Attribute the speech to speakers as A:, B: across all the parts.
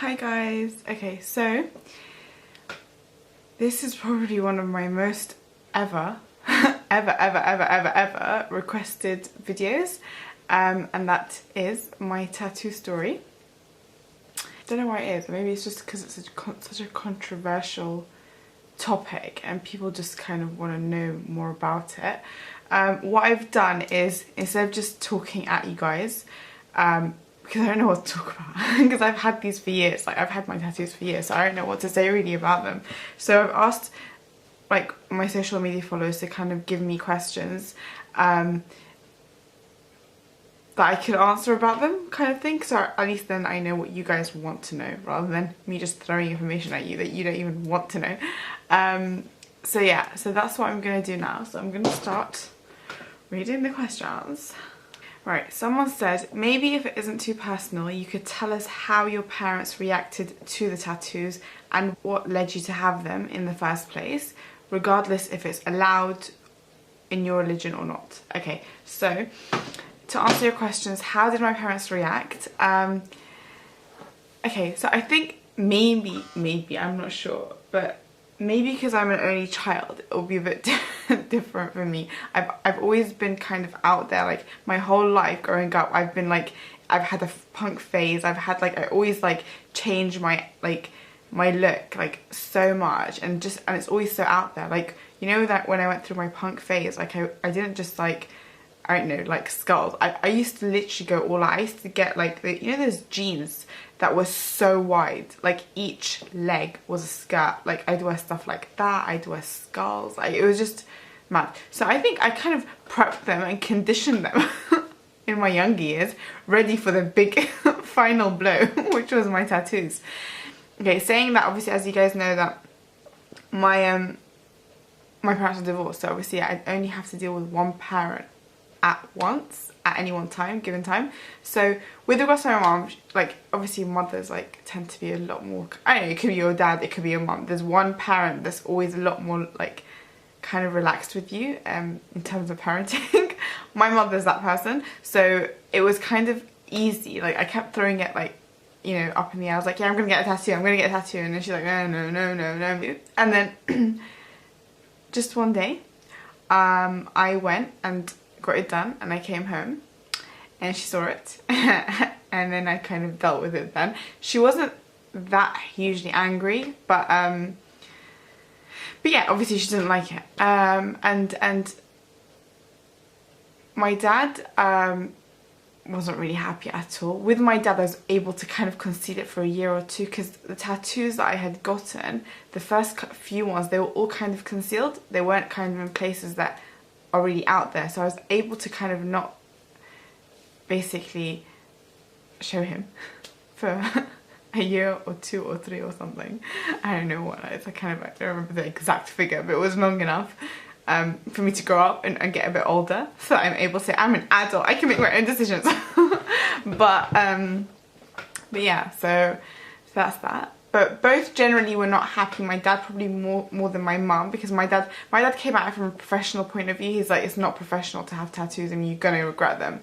A: Hi guys. Okay, so this is probably one of my most ever requested videos, and that is my tattoo story. Don't know why it is. Maybe it's just because it's such a controversial topic and people just kind of want to know more about it. What I've done is, instead of just talking at you guys, because I don't know what to talk about, because I've had these for years, like I've had my tattoos for years, so I don't know what to say really about them. So I've asked like my social media followers to kind of give me questions that I could answer about them, kind of thing, so at least then I know what you guys want to know, rather than me just throwing information at you that you don't even want to know. So yeah, so that's what I'm gonna do now. So I'm gonna start reading the questions. Right, someone said, maybe if it isn't too personal, you could tell us how your parents reacted to the tattoos and what led you to have them in the first place, regardless if it's allowed in your religion or not. Okay, so to answer your questions, how did my parents react? Okay, so I think maybe, I'm not sure, but maybe because I'm an only child, it'll be a bit different for me. I've always been kind of out there, like my whole life growing up. I've been like, I've had a punk phase. I've had like, I always like change my my look like so much, and it's always so out there. Like, you know, that when I went through my punk phase, like I didn't just like, I don't know, like skulls. I used to literally go all out. I used to get like the, you know, those jeans that was so wide, like each leg was a skirt. Like I'd wear stuff like that, I'd wear skulls, like it was just mad. So I think I kind of prepped them and conditioned them in my younger years, ready for the big final blow, which was my tattoos. Okay, saying that, obviously, as you guys know, that my parents are divorced, so obviously I only have to deal with one parent at once, at any one time, given time. So with regards to my mom, like obviously mothers like tend to be a lot more, I don't know, it could be your dad, it could be your mom. There's one parent that's always a lot more like kind of relaxed with you in terms of parenting. My mother's that person, so it was kind of easy. Like I kept throwing it like, you know, up in the air. I was like, yeah, I'm gonna get a tattoo, I'm gonna get a tattoo, and then she's like, no. And then just one day I went and got it done, and I came home and she saw it and then I kind of dealt with it then. She wasn't that hugely angry, but yeah, obviously she didn't like it. And my dad wasn't really happy at all. With my dad, I was able to kind of conceal it for a year or two, because the tattoos that I had gotten, the first few ones, they were all kind of concealed. They weren't kind of in places that are really out there, so I was able to kind of not basically show him for a year or 2 or 3 or something. I don't know what it's, I don't remember the exact figure, but it was long enough for me to grow up and get a bit older, so I'm able to say I'm an adult, I can make my own decisions. but yeah, so that's that. But both generally were not happy. My dad probably more than my mum, because my dad came at it from a professional point of view. He's like, it's not professional to have tattoos and you're gonna regret them,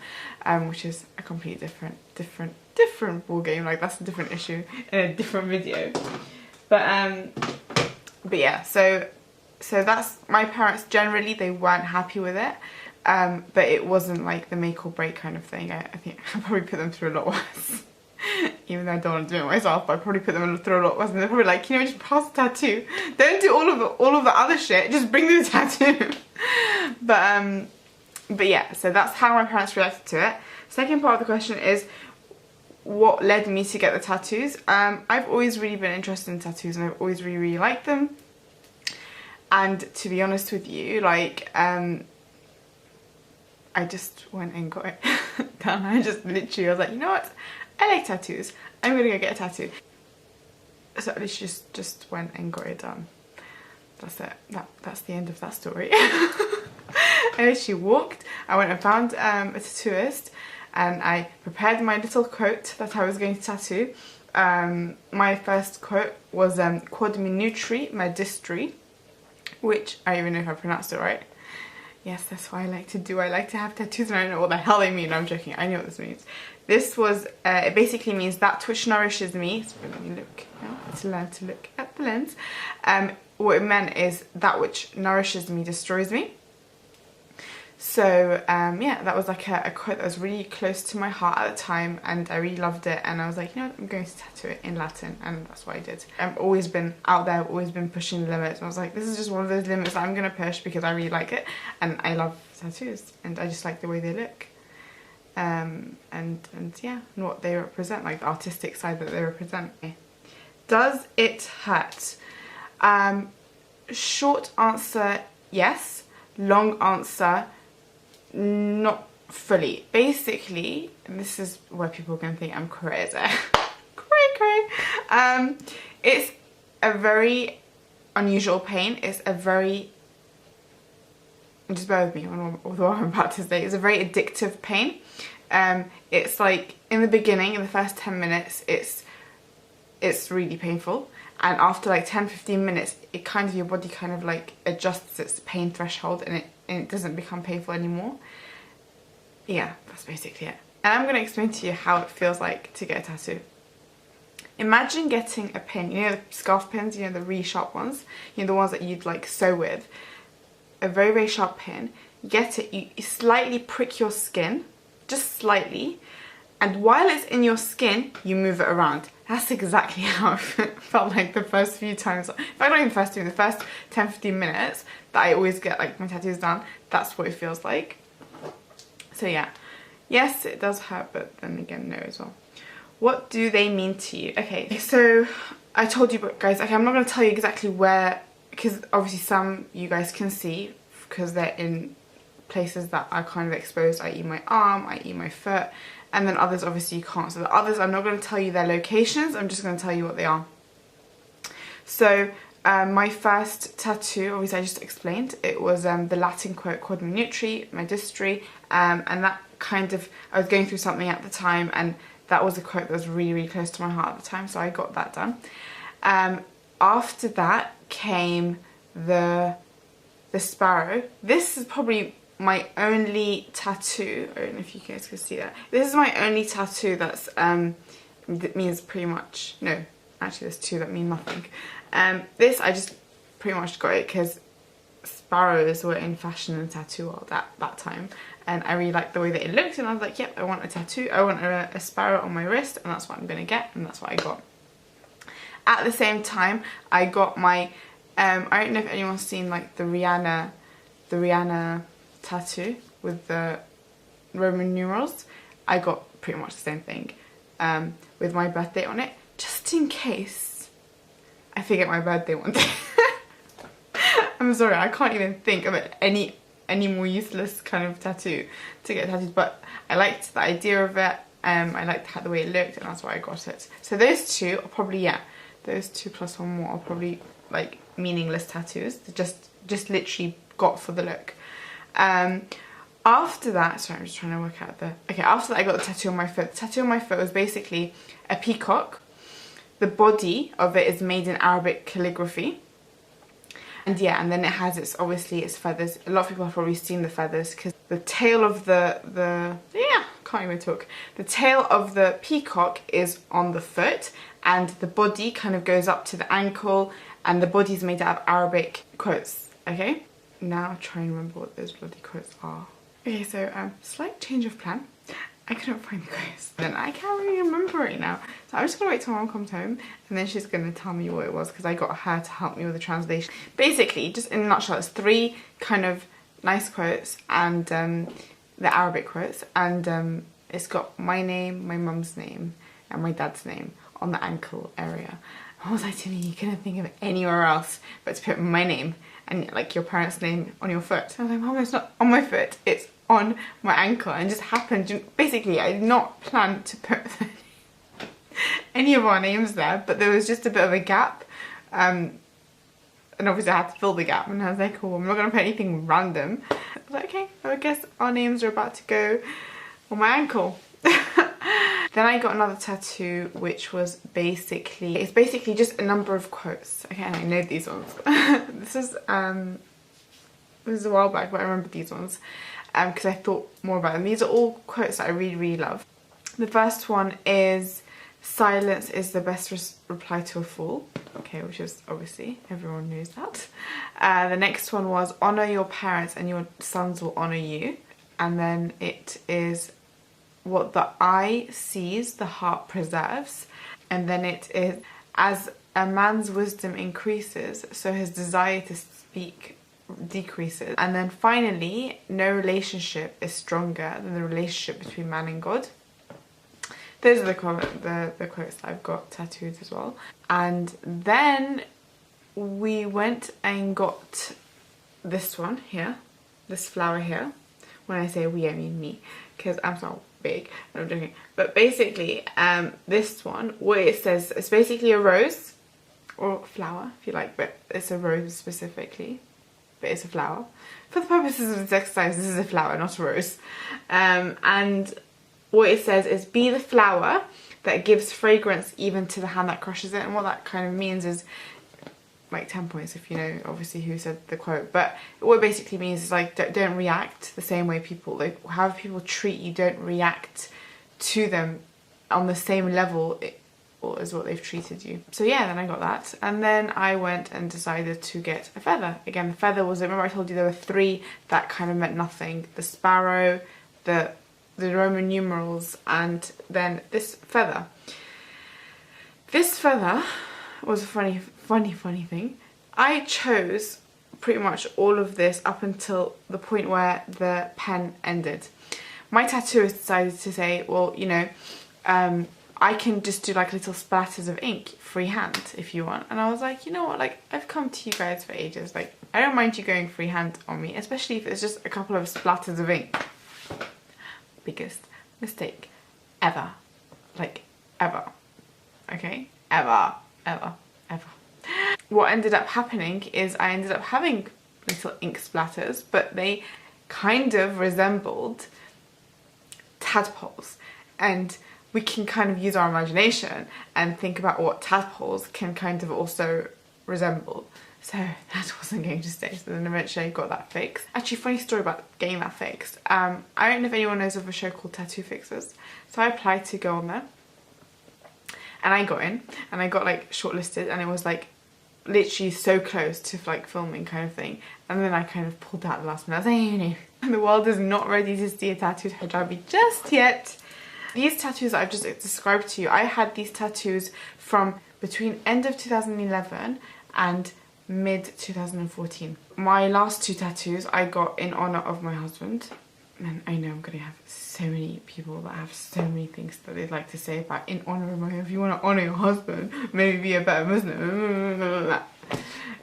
A: which is a completely different ball game. Like that's a different issue in a different video. But yeah, so that's, my parents generally, they weren't happy with it, but it wasn't like the make or break kind of thing. I think I probably put them through a lot worse. Even though I don't want to do it myself, but I probably put them through a lot worse. And they're probably like, you know, just pass the tattoo. Don't do all of the other shit. Just bring the tattoo. But yeah, so that's how my parents reacted to it. Second part of the question is, what led me to get the tattoos? I've always really been interested in tattoos, and I've always really liked them. And to be honest with you, like I just went and got it done. I was like, you know what? I like tattoos, I'm gonna go get a tattoo. So I literally just went and got it done. That's it. That's the end of that story. I literally walked, I went and found a tattooist, and I prepared my little quote that I was going to tattoo. My first quote was Quod minutri magistri, which I don't even know if I pronounced it right. Yes, that's what I like to do. I like to have tattoos and I don't know what the hell they mean. I'm joking. I know what this means. This was, it basically means that which nourishes me. So let me look now to learn to look at the lens. What it meant is that which nourishes me destroys me. So yeah, that was like a quote that was really close to my heart at the time, and I really loved it, and I was like, you know what, I'm going to tattoo it in Latin, and that's what I did. I've always been out there, I've always been pushing the limits, and I was like, this is just one of those limits that I'm going to push because I really like it, and I love tattoos, and I just like the way they look. And yeah, and what they represent, like the artistic side that they represent. Does it hurt? Short answer, yes. Long answer, not fully. Basically, and this is where people are going to think I'm crazy. cray. It's a very unusual pain. It's a very, just bear with me on what I'm about to say. It's a very addictive pain. It's like in the beginning, in the first 10 minutes, it's really painful. And after like 10-15 minutes, it kind of, your body kind of like adjusts its pain threshold, and it doesn't become painful anymore. Yeah, that's basically it. And I'm going to explain to you how it feels like to get a tattoo. Imagine getting a pin, you know the scarf pins, you know the really sharp ones, you know the ones that you'd like sew with. A very, very sharp pin. You get it, you slightly prick your skin, just slightly, and while it's in your skin, you move it around. That's exactly how it felt like the first few times. In fact, not even the first few, the first 10-15 minutes that I always get like my tattoos done, that's what it feels like. So yeah, yes, it does hurt, but then again, no as well. What do they mean to you? Okay, so I told you, but guys, okay, I'm not going to tell you exactly where, because obviously some you guys can see, because they're in places that are kind of exposed, i.e. my arm, i.e. my foot, and then others obviously you can't. So the others, I'm not going to tell you their locations, I'm just going to tell you what they are. So my first tattoo, obviously I just explained, it was the Latin quote Quod me nutri, magistri, and that kind of, I was going through something at the time, and that was a quote that was really, really close to my heart at the time, so I got that done. After that came the sparrow. This is probably my only tattoo. I don't know if you guys can see that. This is my only tattoo that's that means pretty much, no, actually there's two that mean nothing. This I just pretty much got it because sparrows were in fashion in the tattoo world at that time, and I really liked the way that it looked, and I was like, yep, I want a tattoo, I want a sparrow on my wrist, and that's what I'm gonna get, and that's what I got. At the same time, I got my I don't know if anyone's seen like the Rihanna tattoo with the Roman numerals. I got pretty much the same thing with my birthday on it, just in case I forget my birthday one day. I'm sorry, I can't even think of it any more useless kind of tattoo to get tattooed, but I liked the idea of it. I liked the way it looked, and that's why I got it. So those two are probably, yeah, those two plus one more are probably like meaningless tattoos. They're just literally got for the look. After that, sorry, I'm just trying to work out okay, after that I got the tattoo on my foot. The tattoo on my foot was basically a peacock. The body of it is made in Arabic calligraphy. And yeah, and then it has obviously its feathers. A lot of people have probably seen the feathers, because the tail of can't even talk. The tail of the peacock is on the foot, and the body kind of goes up to the ankle, and the body is made out of Arabic quotes, okay? Now try and remember what those bloody quotes are. Okay, so slight change of plan. I couldn't find the quotes, and I can't really remember it now. So I'm just gonna wait till Mom comes home, and then she's gonna tell me what it was, because I got her to help me with the translation. Basically, just in a nutshell, it's three kind of nice quotes and the Arabic quotes, and it's got my name, my mum's name, and my dad's name on the ankle area. I was like, to me, you couldn't think of anywhere else but to put my name and like your parents' name on your foot. So I was like, Mum, it's not on my foot, it's on my ankle. And it just happened, basically I did not plan to put any of our names there, but there was just a bit of a gap, and obviously I had to fill the gap, and I was like, oh, I'm not going to put anything random. I was like, okay, I guess our names are about to go on my ankle. Then I got another tattoo, which was it's basically just a number of quotes. Okay, and I know these ones. This is a while back, but I remember these ones because I thought more about them. These are all quotes that I really, really love. The first one is silence is the best reply to a fool. Okay, which is obviously, everyone knows that. The next one was honour your parents and your sons will honour you. And then it is what the eye sees, the heart preserves. And then it is as a man's wisdom increases, so his desire to speak decreases. And then finally, no relationship is stronger than the relationship between man and God. Those are the quotes that I've got tattooed as well. And then we went and got this one here, this flower here. When I say we, I mean me, because I'm so big. No, I'm joking. But basically, this one, what it says, it's basically a rose, or flower, if you like, but it's a rose specifically, but it's a flower. For the purposes of this exercise, this is a flower, not a rose. And what it says is, be the flower that gives fragrance even to the hand that crushes it. And what that kind of means is, like 10 points if you know obviously who said the quote, but what it basically means is like don't react the same way people, like however people treat you, don't react to them on the same level as what they've treated you. So yeah, then I got that, and then I went and decided to get a feather. Again, the feather was, remember I told you there were 3 that kind of meant nothing: the sparrow, the Roman numerals, and then this feather. This feather was a funny thing. I chose pretty much all of this up until the point where the pen ended. My tattooist decided to say, well, you know, I can just do like little splatters of ink freehand if you want. And I was like, you know what, like I've come to you guys for ages, like I don't mind you going freehand on me, especially if it's just a couple of splatters of ink. Biggest mistake ever, like ever, okay, ever. What ended up happening is I ended up having little ink splatters, but they kind of resembled tadpoles. And we can kind of use our imagination and think about what tadpoles can kind of also resemble. So that wasn't going to stay, so then eventually I got that fixed. Actually, funny story about getting that fixed. I don't know if anyone knows of a show called Tattoo Fixers. So I applied to go on there. And I got in, and I got like shortlisted, and it was like literally so close to like filming kind of thing. And then I kind of pulled out at the last minute. I was like, you know, the world is not ready to see a tattooed hijabi just yet. These tattoos that I've just described to you, I had these tattoos from between end of 2011 and mid 2014. My last 2 tattoos I got in honour of my husband. And I know I'm going to have so many people that have so many things that they'd like to say about in honour of my husband. If you want to honour your husband, maybe be a better Muslim.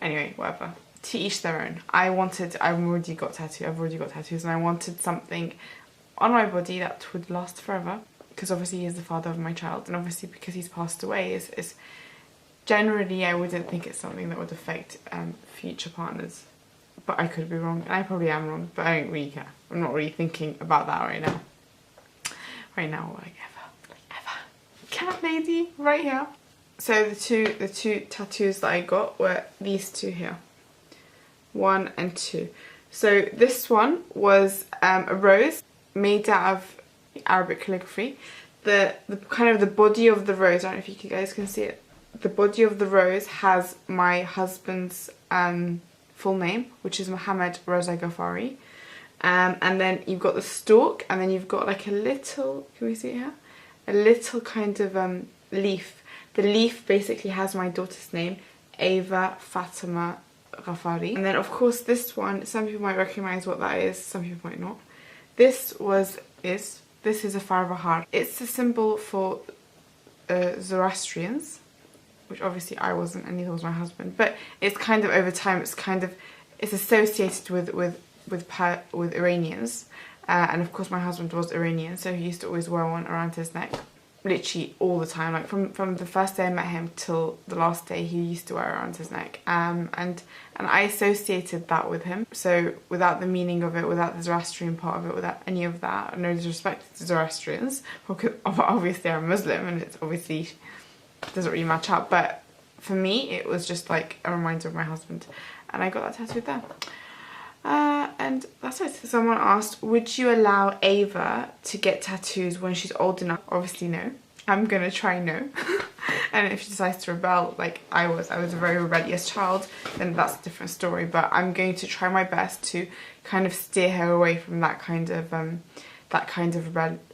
A: Anyway, whatever. To each their own. I've already got tattoos, and I wanted something on my body that would last forever. Because obviously he is the father of my child, and obviously because he's passed away, is generally I wouldn't think it's something that would affect future partners. But I could be wrong, and I probably am wrong, but I don't really care. I'm not really thinking about that right now. Right now, or like ever. Cat lady, right here. So the two tattoos that I got were these 2 here. 1 and 2. So this one was a rose made out of Arabic calligraphy. The kind of the body of the rose, I don't know if you guys can see it. The body of the rose has my husband's full name, which is Mohammed Raza Ghaffari. And then you've got the stalk, and then you've got like a little, can we see it here? A little kind of leaf. The leaf basically has my daughter's name, Ava Fatima Ghaffari. And then of course this one, some people might recognise what that is, some people might not. This is a Far Bahar. It's a symbol for Zoroastrians, which obviously I wasn't, and neither was my husband. But it's kind of over time, it's associated with Iranians, and of course my husband was Iranian, so he used to always wear one around his neck, literally all the time. Like from the first day I met him till the last day, he used to wear it around his neck, and I associated that with him. So without the meaning of it, without the Zoroastrian part of it, without any of that, no disrespect to Zoroastrians, because obviously I'm Muslim, and it's obviously doesn't really match up, but for me it was just like a reminder of my husband, and I got that tattooed there. And that's it. Someone asked, would you allow Ava to get tattoos when she's old enough? Obviously no. I'm gonna try no. And if she decides to rebel like I was a very rebellious child, then that's a different story. But I'm going to try my best to kind of steer her away from that kind of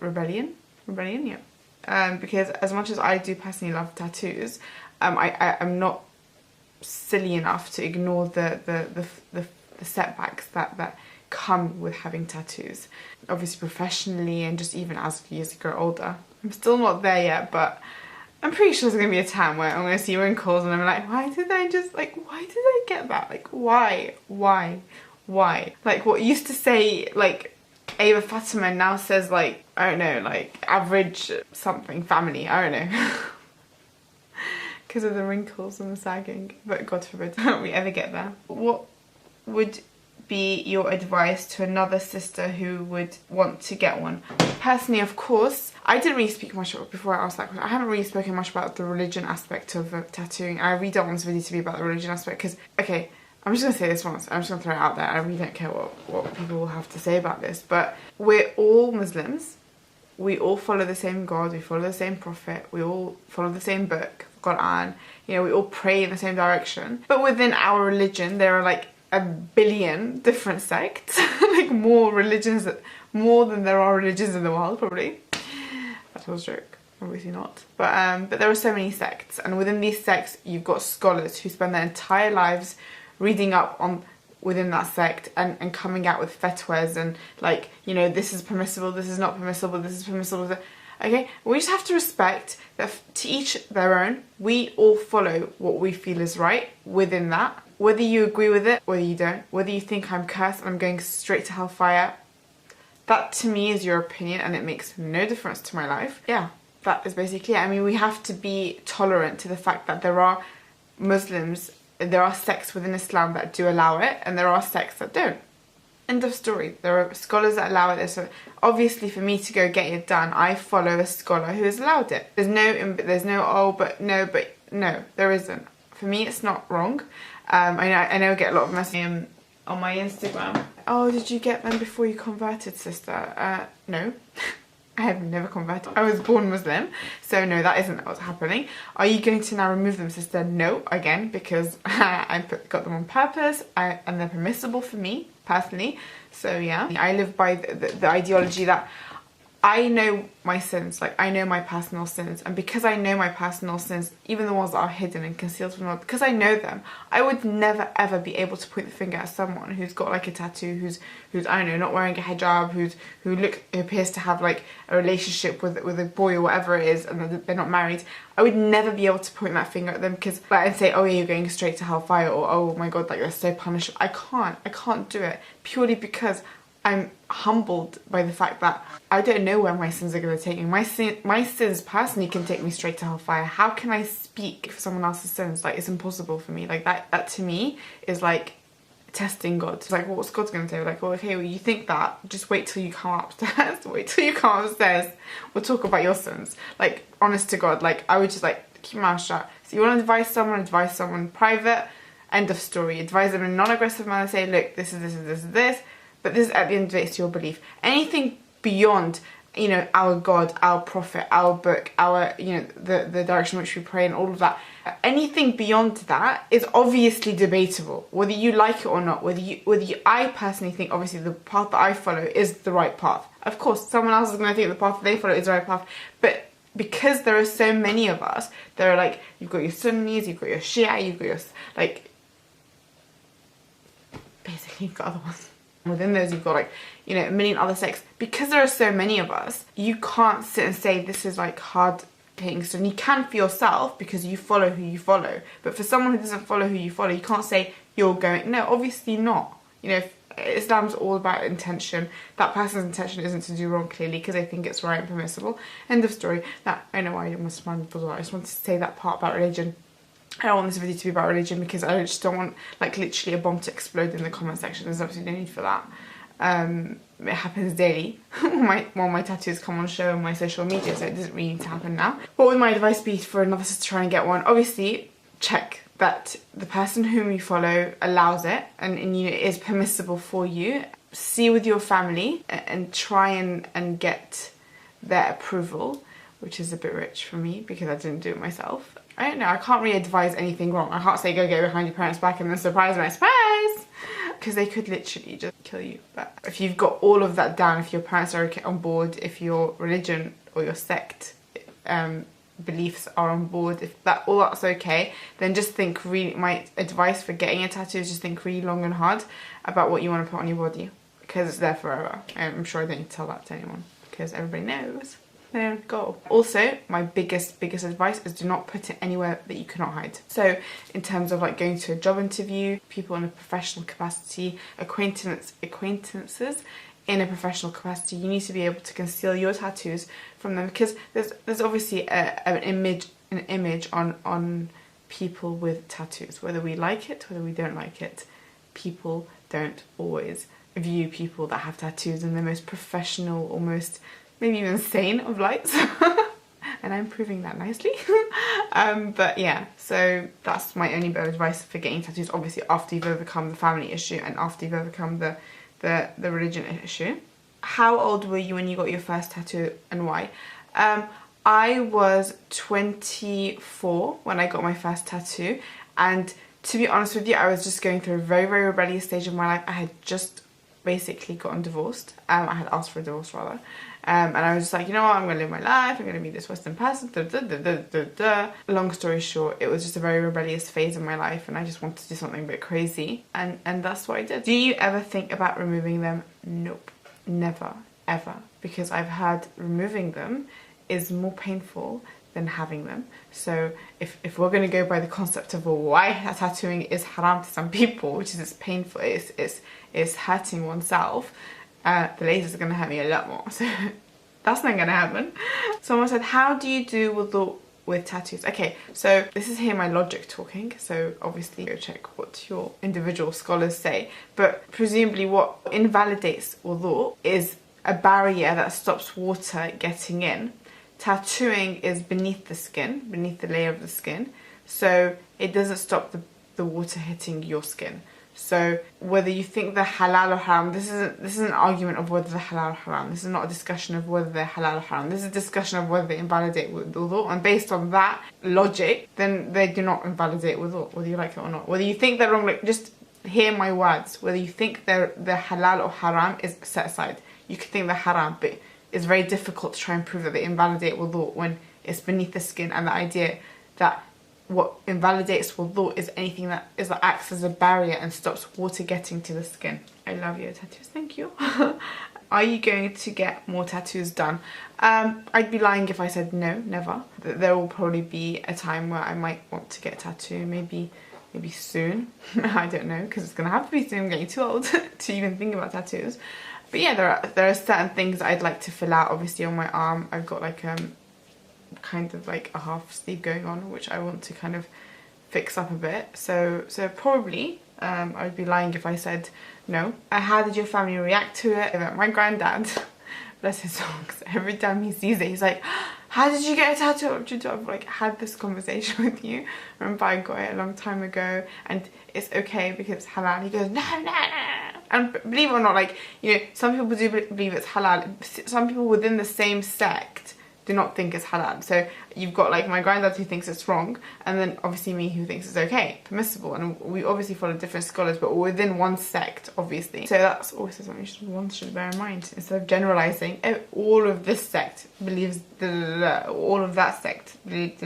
A: rebellion, yeah. Because as much as I do personally love tattoos, I'm not silly enough to ignore the setbacks that come with having tattoos. Obviously professionally and just even as years grow older. I'm still not there yet, but I'm pretty sure there's going to be a time where I'm going to see wrinkles and I'm like, why did I get that? Like, why? Like, what used to say, like, Ava Fatima now says, like, I don't know, like, average something family, I don't know. Because of the wrinkles and the sagging. But God forbid we ever get there. What would be your advice to another sister who would want to get one? Personally, of course, I didn't really speak much before I asked that question. I haven't really spoken much about the religion aspect of tattooing. I really don't want this video to be about the religion aspect because, okay, I'm just going to say this once. I'm just going to throw it out there. I really don't care what people will have to say about this. But we're all Muslims. We all follow the same God. We follow the same Prophet. We all follow the same book, Quran. You know, we all pray in the same direction. But within our religion, there are like a billion different sects. Like more than there are religions in the world, probably. That was a joke. Obviously not. But there are so many sects. And within these sects, you've got scholars who spend their entire lives reading up on within that sect and coming out with fatwas and like, you know, this is permissible, this is not permissible, this is permissible. Okay, we just have to respect that to each their own. We all follow what we feel is right within that. Whether you agree with it, whether you don't, whether you think I'm cursed and I'm going straight to hellfire, that to me is your opinion and it makes no difference to my life. Yeah, that is basically it. I mean, we have to be tolerant to the fact that there are Muslims, there are sects within Islam that do allow it and there are sects that don't. End of story. There are scholars that allow it. So obviously for me to go get it done, I follow a scholar who has allowed it. There's no oh but no, there isn't. For me it's not wrong. I know I get a lot of messages on my Instagram. Oh, did you get them before you converted, sister? No. I have never converted. I was born Muslim, so no, that isn't what's happening. Are you going to now remove them, sister? No, again, because I got them on purpose and they're permissible for me, personally. So yeah, I live by the ideology that I know my sins, like I know my personal sins, and because I know my personal sins, even the ones that are hidden and concealed from the world, because I know them, I would never ever be able to point the finger at someone who's got like a tattoo, who's I don't know, not wearing a hijab, who appears to have like a relationship with a boy or whatever it is, and they're not married. I would never be able to point that finger at them because like and say, oh yeah, you're going straight to hellfire, or oh my god, like you're so punishable. I can't do it purely because I'm humbled by the fact that I don't know where my sins are going to take me. My sins personally can take me straight to hellfire. How can I speak for someone else's sins? Like, it's impossible for me. Like, that to me is like testing God. It's like, what's God's going to do? Like, well, okay, well, you think that, just wait till you come upstairs. Wait till you come upstairs. We'll talk about your sins. Like, honest to God, like, I would just like, keep my mouth shut. So you want to advise someone private, end of story. Advise them in a non-aggressive manner, say, look, this is this. But this, at the end of it, it's your belief. Anything beyond, you know, our God, our Prophet, our book, our, you know, the direction in which we pray and all of that, anything beyond that is obviously debatable, whether you like it or not, I personally think, obviously, the path that I follow is the right path. Of course, someone else is going to think the path that they follow is the right path, but because there are so many of us, there are like, you've got your Sunnis, you've got your Shia, you've got your, like, basically you've got other ones. Within those you've got like, you know, a million other sects. Because there are so many of us, you can't sit and say this is like hard things. And you can for yourself because you follow who you follow. But for someone who doesn't follow who you follow, you can't say you're going, no, obviously not. You know, Islam's all about intention. That person's intention isn't to do wrong clearly because they think it's right and permissible. End of story. That, I know why you must mind, but I just wanted to say that part about religion. I don't want this video to be about religion because I just don't want like literally a bomb to explode in the comment section. There's absolutely no need for that. It happens daily when my tattoos come on show on my social media, so it doesn't really need to happen now. What would my advice be for another sister trying to get one? Obviously, check that the person whom you follow allows it and you know, it is permissible for you. see with your family and try and get their approval, which is a bit rich for me because I didn't do it myself. I don't know, I can't really advise anything wrong. I can't say go behind your parents' back and then surprise because they could literally just kill you. But if you've got all of that down, if your parents are okay on board, if your religion or your sect beliefs are on board, if that all that's okay, then just think really, my advice for getting a tattoo is just think really long and hard about what you want to put on your body, because it's there forever. I'm sure I don't need to tell that to anyone because everybody knows. There we go. Also, my biggest advice is do not put it anywhere that you cannot hide. So in terms of like going to a job interview, people in a professional capacity, acquaintances in a professional capacity, you need to be able to conceal your tattoos from them, because there's obviously an image on people with tattoos, whether we like it, whether we don't like it. People don't always view people that have tattoos in the most professional, almost maybe even sane of lights. And I'm proving that nicely. But yeah, so that's my only bit of advice for getting tattoos, obviously after you've overcome the family issue and after you've overcome the religion issue. How old were you when you got your first tattoo and why? I was 24 when I got my first tattoo, and to be honest with you, I was just going through a very, very rebellious stage of my life. I had just basically gotten divorced. I had asked for a divorce rather. And I was just like, you know what, I'm going to live my life, I'm going to be this Western person, Long story short, it was just a very rebellious phase in my life and I just wanted to do something a bit crazy, and that's what I did. Do you ever think about removing them? Nope, never, ever, because I've heard removing them is more painful than having them. So if we're going to go by the concept of why tattooing is haram to some people, which is it's painful, it's hurting oneself, the lasers are going to hurt me a lot more, so that's not going to happen. Someone said, how do you do wudu with tattoos? Okay, so this is here my logic talking, so obviously go check what your individual scholars say, but presumably what invalidates wudu is a barrier that stops water getting in. Tattooing is beneath the skin, beneath the layer of the skin, so it doesn't stop the water hitting your skin. So whether you think they're halal or haram, this is an argument of whether they're halal or haram. This is not a discussion of whether they're halal or haram. This is a discussion of whether they invalidate wudu, and based on that logic, then they do not invalidate wudu, whether you like it or not. Whether you think they're wrong, like, just hear my words. Whether you think they're halal or haram is set aside. You could think they're haram, but it's very difficult to try and prove that they invalidate wudu when it's beneath the skin, and the idea that what invalidates wudu is anything that acts as a barrier and stops water getting to the skin. I love your tattoos, thank you. Are you going to get more tattoos done? I'd be lying if I said no, never. There will probably be a time where I might want to get a tattoo, maybe soon. I don't know, because it's gonna have to be soon. I'm getting too old to even think about tattoos. But yeah, there are certain things I'd like to fill out. Obviously on my arm, I've got like kind of like a half sleeve going on, which I want to kind of fix up a bit. So probably I would be lying if I said no. How did your family react to it? My granddad, bless his soul, every time he sees it, he's like, how did you get a tattoo? I've like had this conversation with you. I remember I got it a long time ago, and it's okay because it's halal. He goes, no. And believe it or not, like, you know, some people do believe it's halal. Some people within the same sect do not think it's halal. So you've got like my granddad who thinks it's wrong, and then obviously me who thinks it's okay, permissible, and we obviously follow different scholars, but we're within one sect, obviously. So that's also something one should bear in mind, instead of generalizing. All of this sect believes all of that sect believes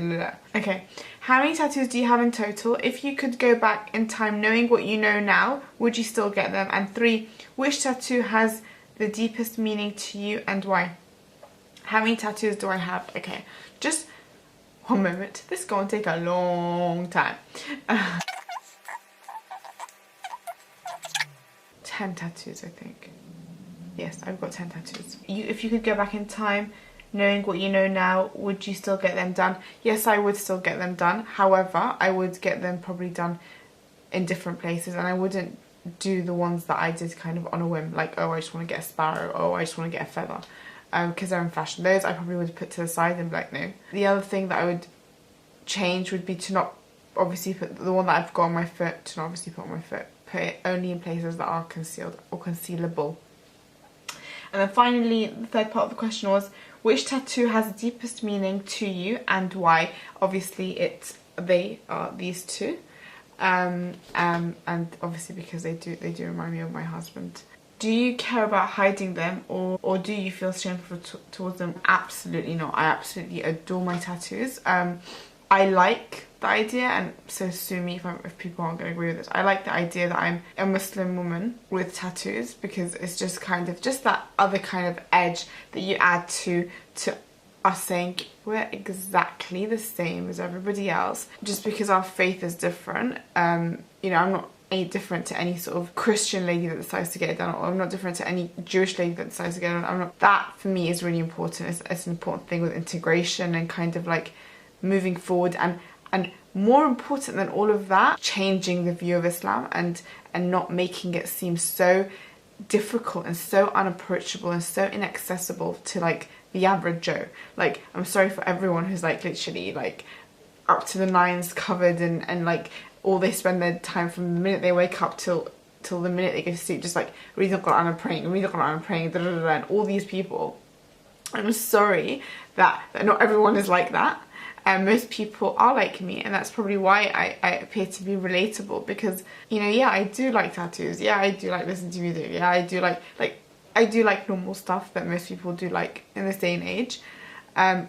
A: Okay, how many tattoos do you have in total? If you could go back in time knowing what you know now, would you still get them? And 3, which tattoo has the deepest meaning to you and why? How many tattoos do I have? Okay, just one moment. This is going to take a long time. 10 tattoos, I think. Yes, I've got 10 tattoos. If you could go back in time, knowing what you know now, would you still get them done? Yes, I would still get them done. However, I would get them probably done in different places, and I wouldn't do the ones that I did kind of on a whim, like, oh, I just want to get a sparrow, oh, I just want to get a feather. Because they're in fashion. Those I probably would put to the side and be like, no. The other thing that I would change would be to not obviously put the one that I've got on my foot, to not obviously put put it only in places that are concealed or concealable. And then finally, the third part of the question was, which tattoo has the deepest meaning to you and why? Obviously, they are these two, and obviously because they do remind me of my husband. Do you care about hiding them, or do you feel shameful towards them? Absolutely not. I absolutely adore my tattoos. I like the idea, and so sue me if people aren't going to agree with this. I like the idea that I'm a Muslim woman with tattoos, because it's just kind of just that other kind of edge that you add to us saying we're exactly the same as everybody else, just because our faith is different. You know, I'm not any different to any sort of Christian lady that decides to get it done, or I'm not different to any Jewish lady that decides to get it done. That for me is really important. It's an important thing with integration and kind of like moving forward, and more important than all of that, changing the view of Islam and not making it seem so difficult and so unapproachable and so inaccessible to like the average Joe. Like, I'm sorry for everyone who's like literally like up to the nines covered and like all they spend their time from the minute they wake up till the minute they go to sleep just like reading the Quran and praying, and all these people. I'm sorry that not everyone is like that. And most people are like me, and that's probably why I appear to be relatable, because, you know, yeah, I do like tattoos, yeah, I do like listening to music, yeah, I do like normal stuff that most people do like in this day and age,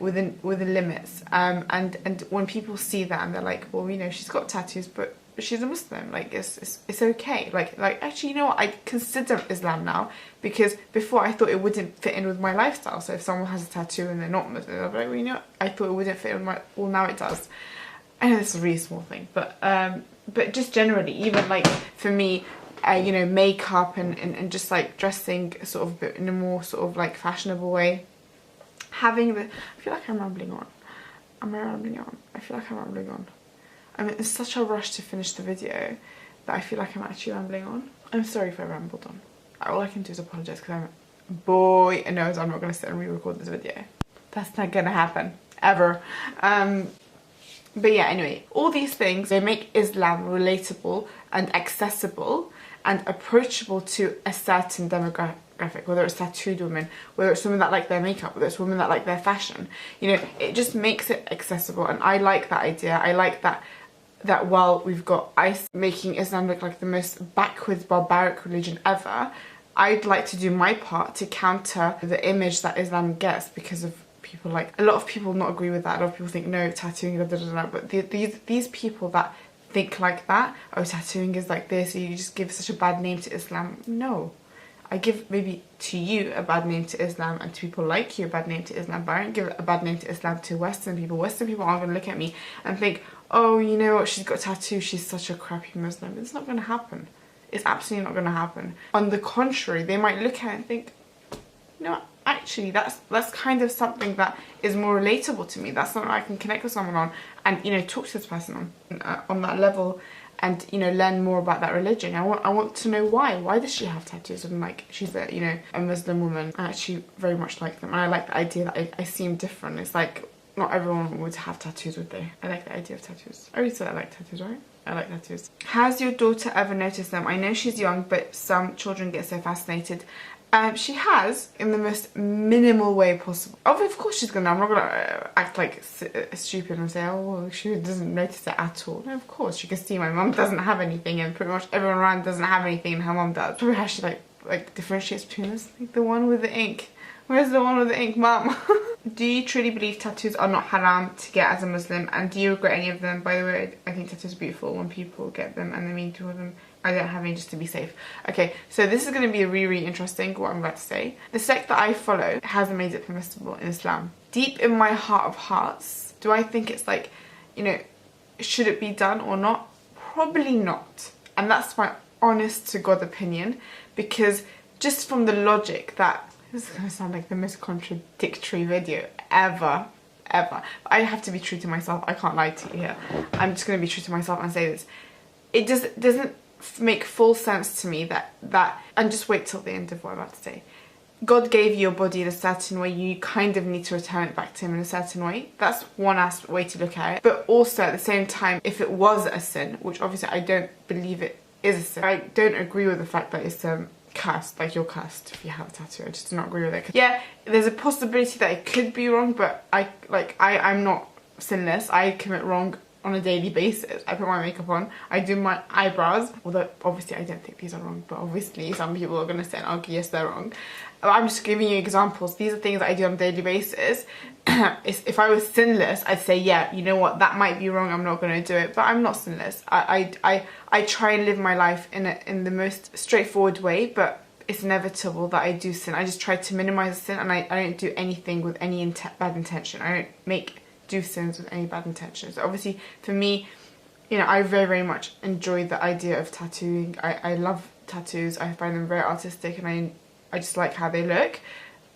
A: within limits. And when people see that and they're like, well, you know, she's got tattoos, but she's a Muslim, like it's okay. Like actually, you know what, I consider Islam now, because before I thought it wouldn't fit in with my lifestyle. So if someone has a tattoo and they're not Muslim, I'm like, well, you know, I thought it wouldn't fit in with my, well, now it does. I know it's a really small thing, but just generally, even like for me, you know, makeup and just like dressing sort of in a more sort of like fashionable way, having I feel like I'm rambling on. I feel like I'm rambling on. I'm in such a rush to finish the video that I feel like I'm actually rambling on. I'm sorry if I rambled on. All I can do is apologise, because boy knows I'm not going to sit and re-record this video. That's not going to happen, ever. But yeah, anyway, all these things, they make Islam relatable and accessible and approachable to a certain demographic, whether it's tattooed women, whether it's women that like their makeup, whether it's women that like their fashion. You know, it just makes it accessible, and I like that idea. I like that while we've got ICE making Islam look like the most backwards, barbaric religion ever, I'd like to do my part to counter the image that Islam gets because of people like, a lot of people not agree with that. A lot of people think, no, tattooing, but these people that think like that, oh, tattooing is like this, so you just give such a bad name to Islam. No. I give maybe to you a bad name to Islam, and to people like you a bad name to Islam, but I don't give a bad name to Islam to Western people. Western people aren't going to look at me and think, oh, you know what, she's got tattoos, she's such a crappy Muslim. It's not going to happen. It's absolutely not going to happen. On the contrary, they might look at it and think, you know what, actually that's kind of something that is more relatable to me. That's something I can connect with someone on, and, you know, talk to this person on that level, and, you know, learn more about that religion. I want to know why does she have tattoos, and like, she's a, you know, a Muslim woman. I actually very much like them, and I like the idea that I seem different. It's like, not everyone would have tattoos, would they? I like the idea of tattoos. I already said I like tattoos, right? I like tattoos. Has your daughter ever noticed them? I know she's young, but some children get so fascinated. She has, in the most minimal way possible. Of course she's gonna. I'm not gonna act like stupid and say, oh, well, she doesn't notice it at all. No, of course. You can see my mum doesn't have anything, and pretty much everyone around doesn't have anything, and her mum does. Probably how she like differentiates between us. Like the one with the ink. Where's the one with the ink, mum? Do you truly believe tattoos are not haram to get as a Muslim? And do you regret any of them? By the way, I think tattoos are beautiful when people get them and they mean to them. I don't have any, just to be safe. Okay, so this is going to be really interesting, what I'm about to say. The sect that I follow hasn't made it permissible in Islam. Deep in my heart of hearts, do I think it's like, you know, should it be done or not? Probably not. And that's my honest to God opinion, because just from the logic that, this is going to sound like the most contradictory video ever. I have to be true to myself. I can't lie to you here. I'm just going to be true to myself and say this. It doesn't make full sense to me that and just wait till the end of what I'm about to say. God gave you your body in a certain way, you kind of need to return it back to him in a certain way. That's one way to look at it. But also at the same time, if it was a sin, which obviously I don't believe it is a sin. I don't agree with the fact that it's cursed, like you're cursed if you have a tattoo. I just do not agree with it. Yeah, there's a possibility that it could be wrong, but I'm not sinless. I commit wrong on a daily basis. I put my makeup on, I do my eyebrows, although obviously I don't think these are wrong, but obviously some people are going to say and argue yes they're wrong. I'm just giving you examples. These are things that I do on a daily basis. If I was sinless, I'd say, yeah, you know what, that might be wrong, I'm not going to do it, but I'm not sinless. I try and live my life in the most straightforward way, but it's inevitable that I do sin. I just try to minimize the sin, and I don't do anything with any bad intention. I don't do sins with any bad intentions. So obviously for me, you know, I very, very much enjoy the idea of tattooing. I love tattoos. I find them very artistic, and I just like how they look.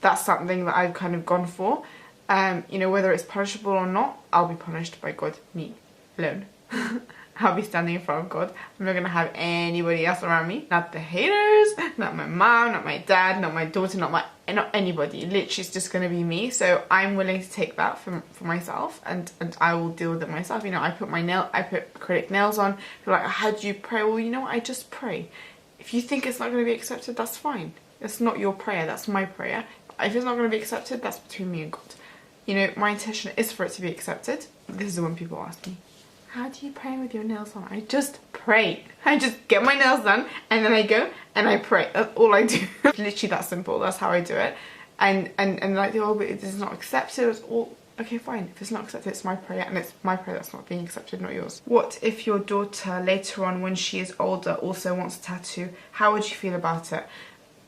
A: That's something that I've kind of gone for. You know, whether it's punishable or not, I'll be punished by God, me alone. I'll be standing in front of God. I'm not going to have anybody else around me. Not the haters, not my mom, not my dad, not my daughter, not anybody. Literally, it's just going to be me. So I'm willing to take that for myself, and I will deal with it myself. You know, I put acrylic nails on. People are like, how do you pray? Well, you know what? I just pray. If you think it's not going to be accepted, that's fine. It's not your prayer. That's my prayer. If it's not going to be accepted, that's between me and God. You know, my intention is for it to be accepted. This is when people ask me, how do you pray with your nails on? I just pray. I just get my nails done, and then I go and I pray. That's all I do. It's literally that simple. That's how I do it. And like, oh, but it is not accepted. It's all okay, fine. If it's not accepted, it's my prayer, and it's my prayer that's not being accepted, not yours. What if your daughter later on, when she is older, also wants a tattoo? How would you feel about it?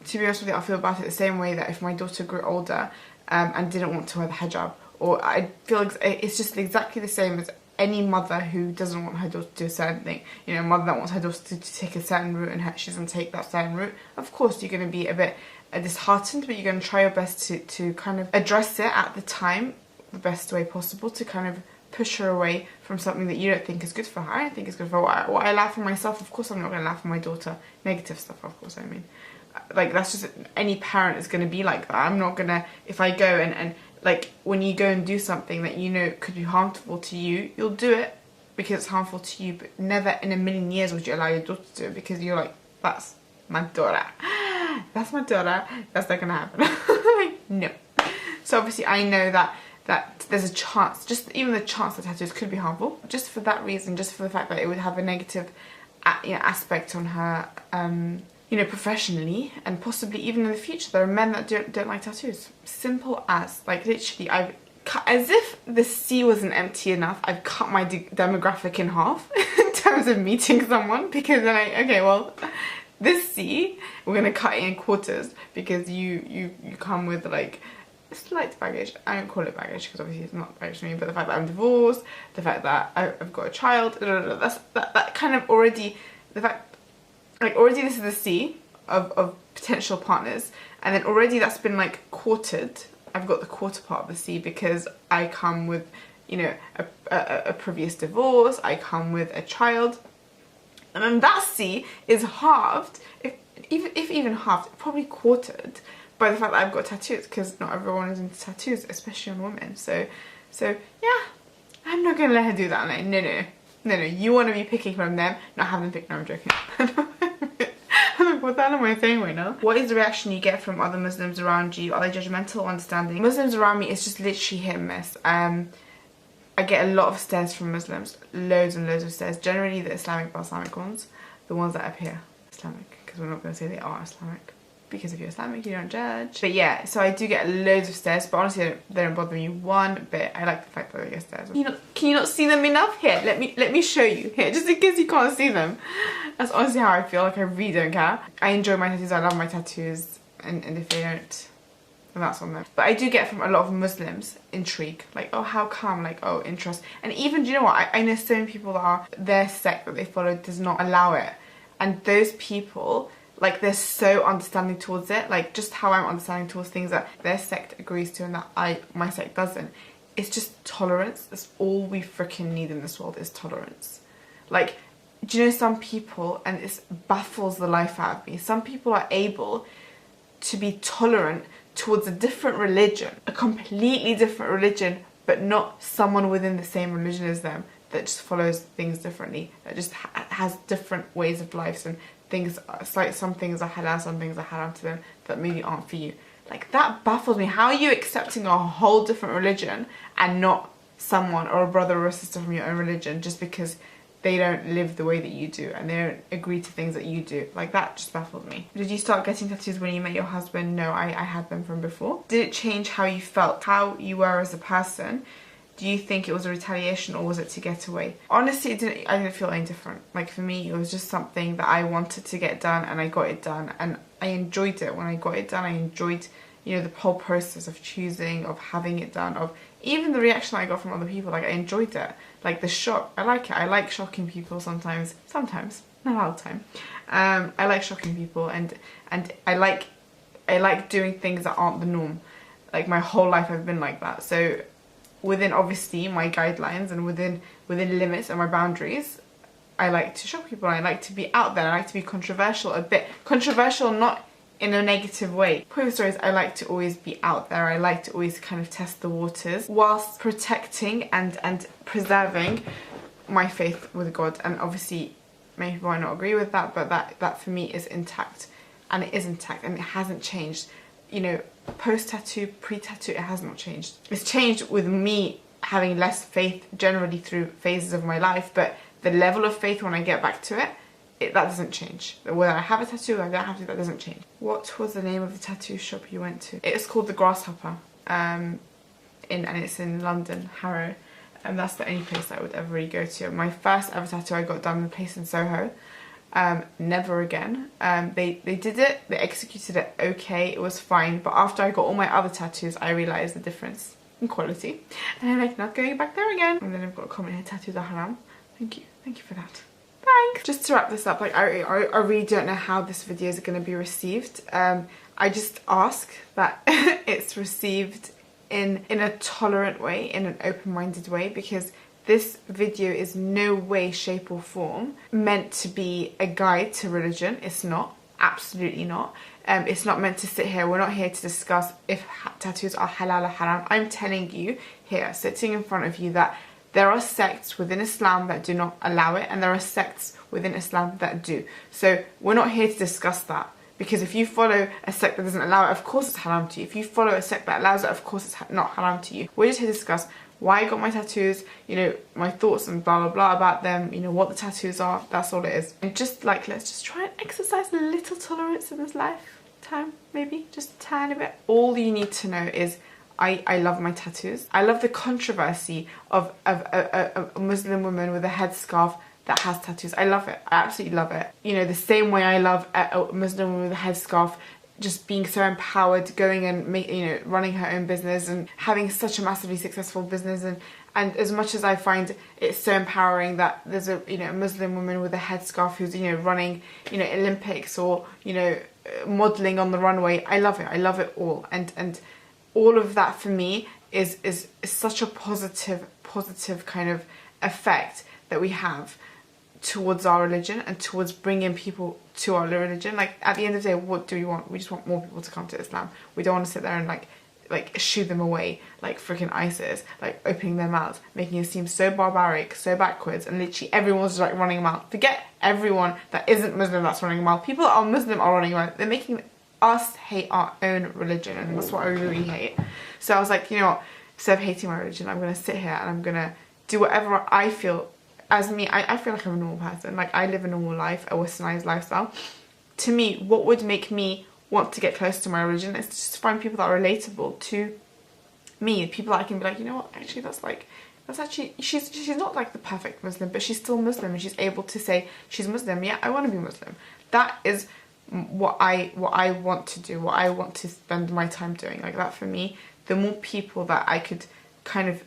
A: To be honest with you, I feel about it the same way that if my daughter grew older and didn't want to wear the hijab, or I feel like it's just exactly the same as any mother who doesn't want her daughter to do a certain thing. You know, a mother that wants her daughter to take a certain route and she doesn't take that certain route. Of course, you're going to be a bit disheartened, but you're going to try your best to kind of address it at the time, the best way possible, to kind of push her away from something that you don't think is good for her. I don't think it's good for her. What I allow for myself, of course I'm not going to allow for my daughter. Negative stuff, of course, I mean. Like, that's just, any parent is going to be like that. I'm not going to, if I go and like, when you go and do something that you know could be harmful to you, you'll do it because it's harmful to you, but never in a million years would you allow your daughter to do it, because you're like, that's my daughter. That's my daughter. That's not going to happen. Like, no. So obviously I know that there's a chance, just even the chance that tattoos could be harmful, just for that reason, just for the fact that it would have a negative aspect on her, you know, professionally, and possibly even in the future. There are men that don't like tattoos. Simple as, like, literally, I've cut, as if the sea wasn't empty enough, I've cut my demographic in half in terms of meeting someone, because then okay, well, this sea, we're gonna cut it in quarters, because you come with like slight baggage. I don't call it baggage because obviously it's not baggage to me, but the fact that I'm divorced, the fact that I've got a child, that kind of already, the fact, like, already this is the sea of potential partners, and then already that's been like quartered. I've got the quarter part of the sea because I come with, you know, a previous divorce, I come with a child, and then that sea is halved, if even halved, probably quartered by the fact that I've got tattoos, because not everyone is into tattoos, especially on women. So yeah, I'm not gonna let her do that. Like, no, you want to be picking from them, not have them pick. No, I'm joking. What the hell am I saying right now? What is the reaction you get from other Muslims around you? Are they judgmental or understanding? Muslims around me, it's just literally hit and miss. I get a lot of stares from Muslims, loads and loads of stares. Generally the Islamic Balsamic ones, the ones that appear Islamic, because we're not going to say they are Islamic, because if you're Islamic you don't judge. But yeah, so I do get loads of stares, but honestly they don't bother me one bit. I like the fact that I get stares. Can you not see them enough? Here, let me show you. Here, just in case you can't see them. That's honestly how I feel. Like, I really don't care. I enjoy my tattoos, I love my tattoos, and if they don't, then that's on them. But I do get from a lot of Muslims intrigue, like, oh, how come, like, oh, interest. And even, do you know what, I know so many people that are, their sect that they follow does not allow it, and those people, like, they're so understanding towards it, like, just how I'm understanding towards things that their sect agrees to and that my sect doesn't. It's just tolerance. That's all we freaking need in this world, is tolerance. Like, do you know, some people, and it baffles the life out of me, some people are able to be tolerant towards a different religion, a completely different religion, but not someone within the same religion as them. that just follows things differently, that just has different ways of lives, and things, it's like some things are halal, some things are haram to them that maybe aren't for you. Like, that baffles me. How are you accepting a whole different religion and not someone or a brother or a sister from your own religion just because they don't live the way that you do and they don't agree to things that you do? Like, that just baffles me. Did you start getting tattoos when you met your husband? No, I had them from before. Did it change how you felt, how you were as a person? Do you think it was a retaliation or was it to get away? Honestly, I didn't feel any different. Like, for me, it was just something that I wanted to get done, and I got it done, and I enjoyed it when I got it done. I enjoyed, you know, the whole process of choosing, of having it done, of even the reaction I got from other people. Like, I enjoyed it. Like, the shock, I like it. I like shocking people sometimes, not all the time. I like shocking people, and I like doing things that aren't the norm. Like, my whole life I've been like that. So within, obviously, my guidelines and within limits and my boundaries, I like to shock people. I like to be out there. I like to be controversial, a bit controversial, not in a negative way. Point of stories, I like to always be out there. I like to always kind of test the waters whilst protecting and preserving my faith with God. And obviously, many people might not agree with that, but that for me is intact, and it is intact, and it hasn't changed. You know, post-tattoo, pre-tattoo, it has not changed. It's changed with me having less faith generally through phases of my life, but the level of faith when I get back to it, that doesn't change. Whether I have a tattoo or I don't have to, that doesn't change. What was the name of the tattoo shop you went to? It's called The Grasshopper, and it's in London, Harrow, and that's the only place I would ever really go to. My first ever tattoo I got done in a place in Soho. Never again. They did it, they executed it okay, it was fine, but after I got all my other tattoos, I realised the difference in quality, and I'm like, not going back there again. And then I've got a comment here, tattoos are haram. Thank you for that. Thanks. Just to wrap this up, like, I really don't know how this video is going to be received. I just ask that it's received in a tolerant way, in an open-minded way, because this video is no way, shape or form meant to be a guide to religion. It's not. Absolutely not. It's not meant to sit here. We're not here to discuss if tattoos are halal or haram. I'm telling you here, sitting in front of you, that there are sects within Islam that do not allow it, and there are sects within Islam that do. So we're not here to discuss that. Because if you follow a sect that doesn't allow it, of course it's haram to you. If you follow a sect that allows it, of course it's not haram to you. We're just here to discuss why I got my tattoos, you know, my thoughts and blah blah blah about them, you know, what the tattoos are. That's all it is. And just like, let's just try and exercise a little tolerance in this lifetime, maybe just a tiny bit. All you need to know is I love my tattoos. I love the controversy of a Muslim woman with a headscarf that has tattoos. I love it. I absolutely love it. You know, the same way I love a Muslim woman with a headscarf just being so empowered, going and running her own business and having such a massively successful business, and as much as I find it so empowering that there's a Muslim woman with a headscarf who's running Olympics or modeling on the runway, I love it. I love it all, and all of that for me is such a positive kind of effect that we have towards our religion and towards bringing people to our religion. Like, at the end of the day, what do we want? We just want more people to come to Islam. We don't want to sit there and like shoo them away like freaking ISIS, like opening their mouths, making it seem so barbaric, so backwards, and literally everyone's just like running a mouth. Forget everyone that isn't Muslim that's running a mouth. People that are Muslim are running a mouth. They're making us hate our own religion, and that's what I really hate. So I was like, you know what, instead of hating my religion, I'm going to sit here and I'm going to do whatever I feel. As me, I feel like I'm a normal person. Like, I live a normal life, a westernized lifestyle. To me, what would make me want to get close to my religion is just to find people that are relatable to me. People that I can be like, you know what, actually that's actually, she's not like the perfect Muslim, but she's still Muslim, and she's able to say she's Muslim. Yeah, I want to be Muslim. That is what I want to do, what I want to spend my time doing. Like, that for me, the more people that I could kind of,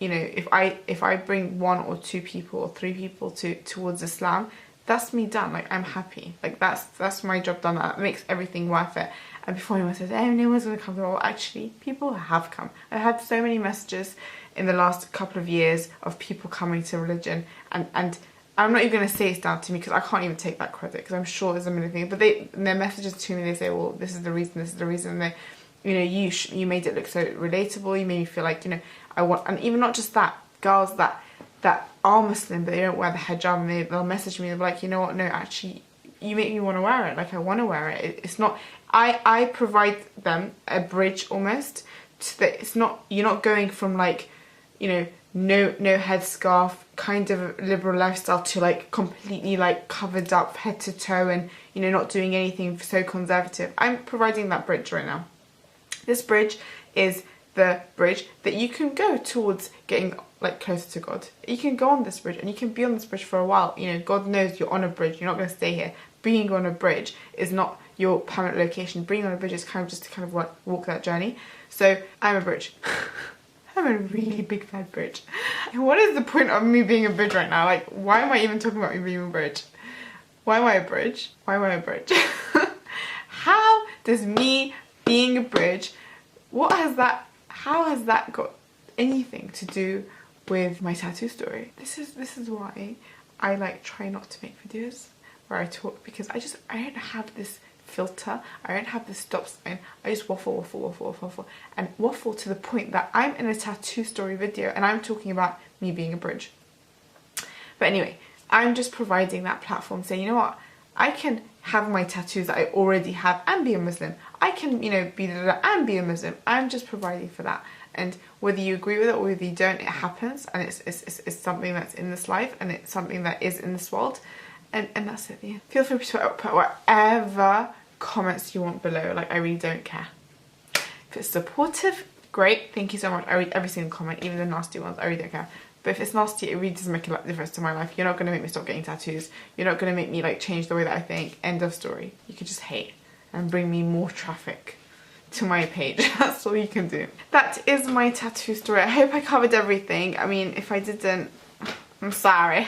A: if I bring 1 or 2 people or 3 people towards Islam, that's me done. Like, I'm happy. Like, that's my job done. That makes everything worth it. And before anyone says, oh, no one's going to come, well, actually, people have come. I've had so many messages in the last couple of years of people coming to religion, and I'm not even going to say it's down to me, because I can't even take that credit, because I'm sure there's a million things. But their messages to me, they say, well, this is the reason. And they, you made it look so relatable. You made me feel like, I want, and even not just that, girls that are Muslim but they don't wear the hijab, and they'll message me, they'll be like, you know what, no, actually, you make me want to wear it. Like, I want to wear it. It's not, I provide them a bridge almost, to that it's not, you're not going from like, you know, no headscarf, kind of liberal lifestyle, to like completely like covered up head to toe and, you know, not doing anything so conservative. I'm providing that bridge right now. This bridge is the bridge that you can go towards getting like closer to God. You can go on this bridge and you can be on this bridge for a while. You know, God knows you're on a bridge, you're not going to stay here. Being on a bridge is not your permanent location. Being on a bridge is kind of just to kind of walk that journey. So I'm a bridge. I'm a really big fat bridge. And what is the point of me being a bridge right now? Like, why am I even talking about me being a bridge? Why am I a bridge? Why am I a bridge? How does me being a bridge, how has that got anything to do with my tattoo story? This is why I like try not to make videos where I talk, because I don't have this filter, I don't have this stop sign. I just waffle and waffle to the point that I'm in a tattoo story video and I'm talking about me being a bridge. But anyway, I'm just providing that platform, saying, you know what, I can have my tattoos that I already have and be a Muslim. I can, you know, be and be a Muslim. I'm just providing for that. And whether you agree with it or whether you don't, it happens, and it's something that's in this life, and it's something that is in this world, and that's it. Yeah. Feel free to put whatever comments you want below. Like, I really don't care. If it's supportive, great, thank you so much. I read every single comment, even the nasty ones. I really don't care. But if it's nasty, it really doesn't make a difference to my life. You're not going to make me stop getting tattoos. You're not going to make me like change the way that I think. End of story. You could just hate and bring me more traffic to my page. That's all you can do. That is my tattoo story. I hope I covered everything. I mean, if I didn't, I'm sorry.